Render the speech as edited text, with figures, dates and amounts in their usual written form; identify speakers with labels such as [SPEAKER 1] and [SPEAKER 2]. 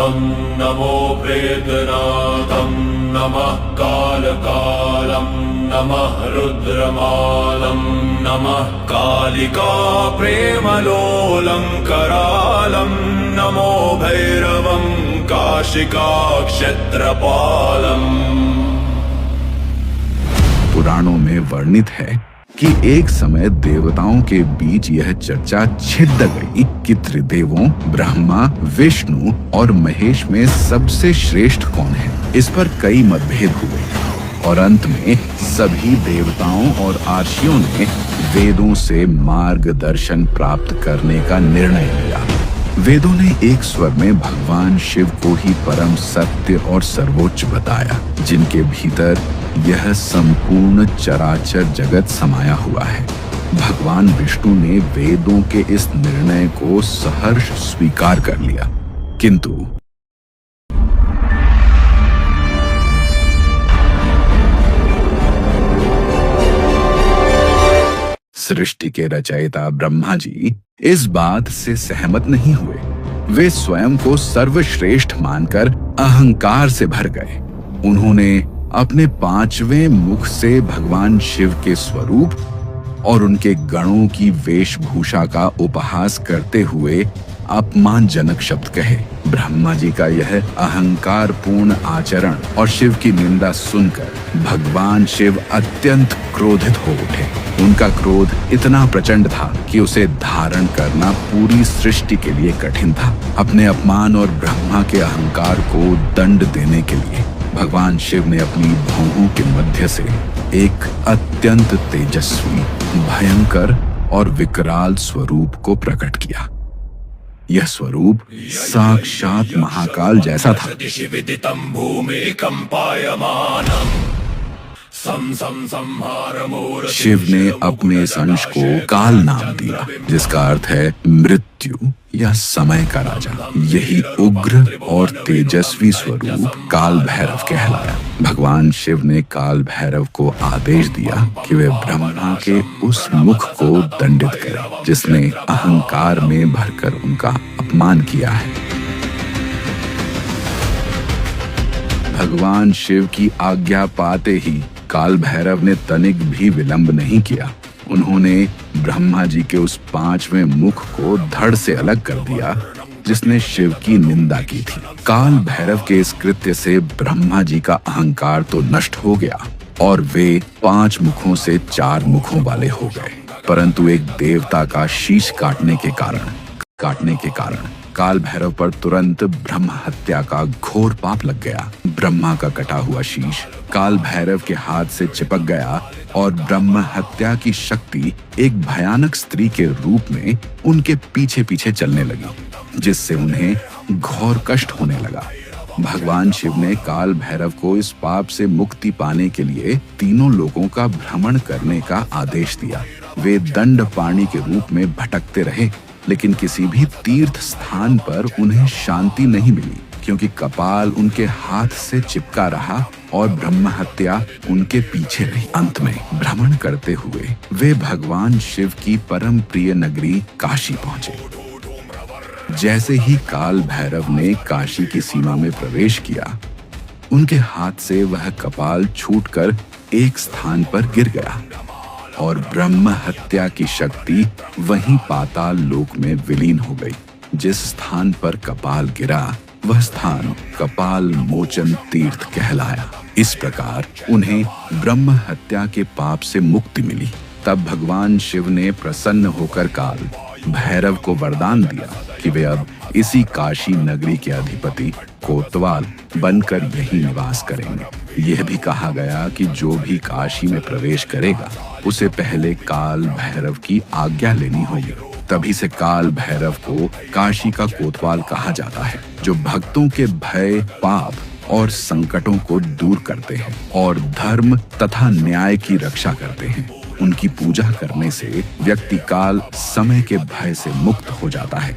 [SPEAKER 1] कालम नमो प्रेतनाथम नमः कालकालम नमः रुद्रमालम नमः कालिका प्रेमलोलं करालं नमो भैरवं काशिका क्षेत्रपालम।
[SPEAKER 2] पुराणों में वर्णित है कि एक समय देवताओं के बीच यह चर्चा छिड़ गई कि त्रिदेवों ब्रह्मा, विष्णु और महेश में सबसे श्रेष्ठ कौन है। इस पर कई मतभेद हुए और अंत में सभी देवताओं और आर्षियों ने वेदों से मार्गदर्शन प्राप्त करने का निर्णय लिया। वेदों ने एक स्वर में भगवान शिव को ही परम सत्य और सर्वोच्च बताया, जिनके भीतर यह संपूर्ण चराचर जगत समाया हुआ है। भगवान विष्णु ने वेदों के इस निर्णय को सहर्ष स्वीकार कर लिया, किंतु सृष्टि के रचयिता ब्रह्मा जी इस बात से सहमत नहीं हुए। वे स्वयं को सर्वश्रेष्ठ मानकर अहंकार से भर गए। उन्होंने अपने पांचवें मुख से भगवान शिव के स्वरूप और उनके गणों की वेशभूषा का उपहास करते हुए अपमानजनक शब्द कहे। ब्रह्मा जी का यह अहंकार पूर्ण आचरण और शिव की निंदा सुनकर भगवान शिव अत्यंत क्रोधित हो उठे। उनका क्रोध इतना प्रचंड था कि उसे धारण करना पूरी सृष्टि के लिए कठिन था। अपने अपमान और ब्रह्मा के अहंकार को दंड देने के लिए भगवान शिव ने अपनी भौहों के मध्य से एक अत्यंत तेजस्वी, भयंकर और विकराल स्वरूप को प्रकट किया। यह स्वरूप साक्षात महाकाल जैसा था। शिव ने अपने इस अंश को काल नाम दिया, जिसका अर्थ है मृत्यु या समय का राजा। यही उग्र और तेजस्वी स्वरूप काल भैरव कहलाया। भगवान शिव ने काल भैरव को आदेश दिया कि वे ब्रह्मा के उस मुख को दंडित करे जिसने अहंकार में भरकर उनका अपमान किया है। भगवान शिव की आज्ञा पाते ही काल भैरव ने तनिक भी विलंब नहीं किया। उन्होंने ब्रह्मा जी के उस पांचवें मुख को धड़ से अलग कर दिया जिसने शिव की निंदा की थी। काल भैरव के इस कृत्य से ब्रह्मा जी का अहंकार तो नष्ट हो गया और वे 5 मुखों से 4 मुखों वाले हो गए, परंतु एक देवता का शीश काटने के कारण काल भैरव पर तुरंत ब्रह्म हत्या का घोर पाप लग गया। ब्रह्मा का कटा हुआ शीश काल भैरव के हाथ से चिपक गया और ब्रह्म हत्या की शक्ति एक भयानक स्त्री के रूप में उनके पीछे पीछे चलने लगी, जिससे उन्हें घोर कष्ट होने लगा। भगवान शिव ने काल भैरव को इस पाप से मुक्ति पाने के लिए तीनों लोगों का भ्रमण करने का आदेश दिया। वे दंड पाणी के रूप में भटकते रहे, लेकिन किसी भी तीर्थ स्थान पर उन्हें शांति नहीं मिली, क्योंकि कपाल उनके हाथ से चिपका रहा और ब्रह्म हत्या उनके पीछे रही। अंत में भ्रमण करते हुए वे भगवान शिव की परम प्रिय नगरी काशी पहुंचे। जैसे ही काल भैरव ने काशी की सीमा में प्रवेश किया, उनके हाथ से वह कपाल छूटकर एक स्थान पर गिर गया और ब्रह्म हत्या की शक्ति वहीं पाताल लोक में विलीन हो गई। जिस स्थान पर कपाल गिरा वह स्थान कपाल मोचन तीर्थ कहलाया। इस प्रकार उन्हें ब्रह्म हत्या के पाप से मुक्ति मिली। तब भगवान शिव ने प्रसन्न होकर काल भैरव को वरदान दिया कि वे अब इसी काशी नगरी के अधिपति कोतवाल बनकर यही निवास करेंगे। यह भी कहा गया कि जो भी काशी में प्रवेश करेगा उसे पहले काल भैरव की आज्ञा लेनी होगी। तभी से काल भैरव को काशी का कोतवाल कहा जाता है, जो भक्तों के भय, पाप और संकटों को दूर करते हैं और धर्म तथा न्याय की रक्षा करते हैं। उनकी पूजा करने से व्यक्ति काल समय के भय से मुक्त हो जाता है।